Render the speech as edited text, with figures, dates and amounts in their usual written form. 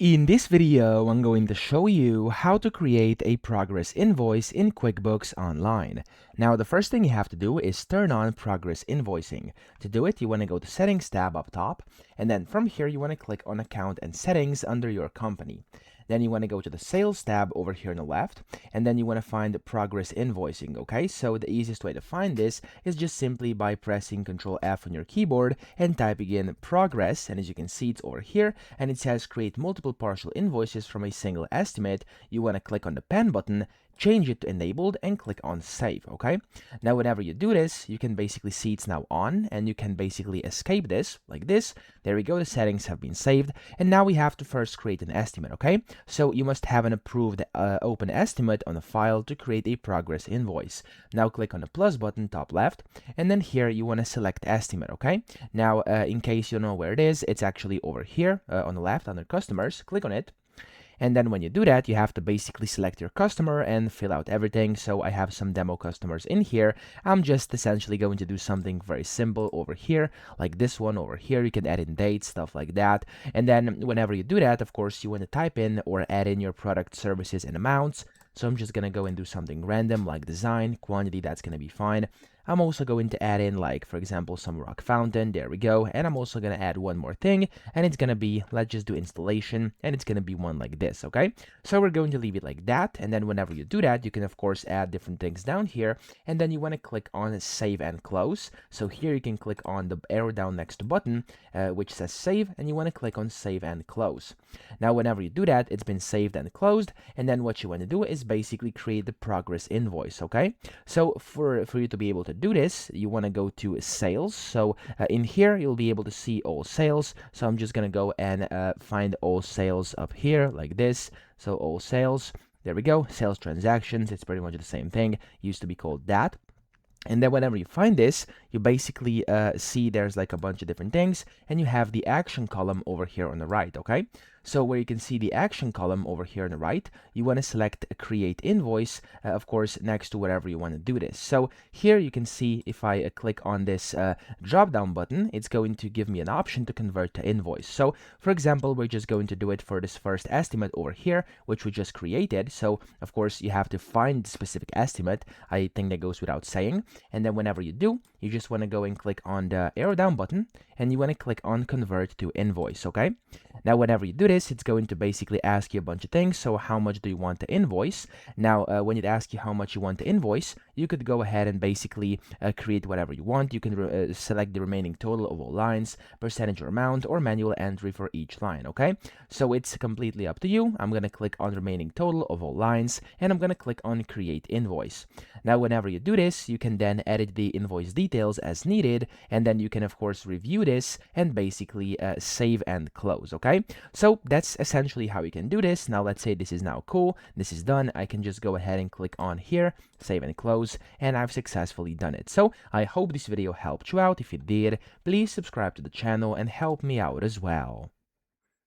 In this video, I'm going to show you how to create a progress invoice in QuickBooks Online. Now, the first thing you have to do is turn on progress invoicing. To do it, you want to go to Settings tab up top, and then from here, you want to click on Account and Settings under your company. Then you want to go to the Sales tab over here on the left, and then you want to find Progress Invoicing, okay? So the easiest way to find this is just simply by pressing Ctrl F on your keyboard and typing in Progress, and as you can see, it's over here, and it says Create multiple partial invoices from a single estimate. You want to click on the pen button, change it to enabled, and click on save, okay? Now, whenever you do this, you can basically see it's now on, and you can basically escape this, like this. There we go, the settings have been saved, and now we have to first create an estimate, okay? So you must have an approved open estimate on the file to create a progress invoice. Now click on the plus button top left, and then here you want to select estimate, okay? Now, in case you don't know where it is, it's actually over here on the left under customers. Click on it. And then when you do that, you have to basically select your customer and fill out everything. So I have some demo customers in here. I'm just essentially going to do something very simple over here, like this one over here. You can add in dates, stuff like that. And then whenever you do that, of course, you want to type in or add in your product, services, and amounts. So I'm just going to go and do something random like design, quantity, that's going to be fine. I'm also going to add in, like, for example, some rock fountain. There we go. And I'm also going to add one more thing, and it's going to be, let's just do installation, and it's going to be one like this, okay? So we're going to leave it like that, and then whenever you do that, you can, of course, add different things down here, and then you want to click on Save and Close. So here you can click on the arrow down next to button, which says Save, and you want to click on Save and Close. Now, whenever you do that, it's been saved and closed, and then what you want to do is basically create the progress invoice, okay? So for you to be able to do this, you want to go to Sales. So in here, you'll be able to see all sales. So I'm just going to go and find all sales up here like this. So all sales, there we go. Sales transactions, it's pretty much the same thing. Used to be called that. And then whenever you find this, you basically see there's like a bunch of different things, and you have the action column over here on the right, okay? So where you can see the action column over here on the right, you want to select Create Invoice, of course, next to wherever you want to do this. So here you can see if I click on this drop-down button, it's going to give me an option to convert to invoice. So for example, we're just going to do it for this first estimate over here, which we just created. So of course, you have to find the specific estimate. I think that goes without saying. And then whenever you do, you just want to go and click on the arrow down button, and you want to click on Convert to Invoice, okay? Now, whenever you do this, it's going to basically ask you a bunch of things. So how much do you want to invoice? Now, when it asks you how much you want to invoice, you could go ahead and basically create whatever you want. You can select the remaining total of all lines, percentage or amount, or manual entry for each line, okay? So it's completely up to you. I'm going to click on remaining total of all lines, and I'm going to click on Create Invoice. Now, whenever you do this, you can then edit the invoice details as needed, and then you can, of course, review this and basically save and close, okay? So that's essentially how you can do this. Now, let's say this is now cool. This is done. I can just go ahead and click on here, save and close, and I've successfully done it. So I hope this video helped you out. If it did, please subscribe to the channel and help me out as well.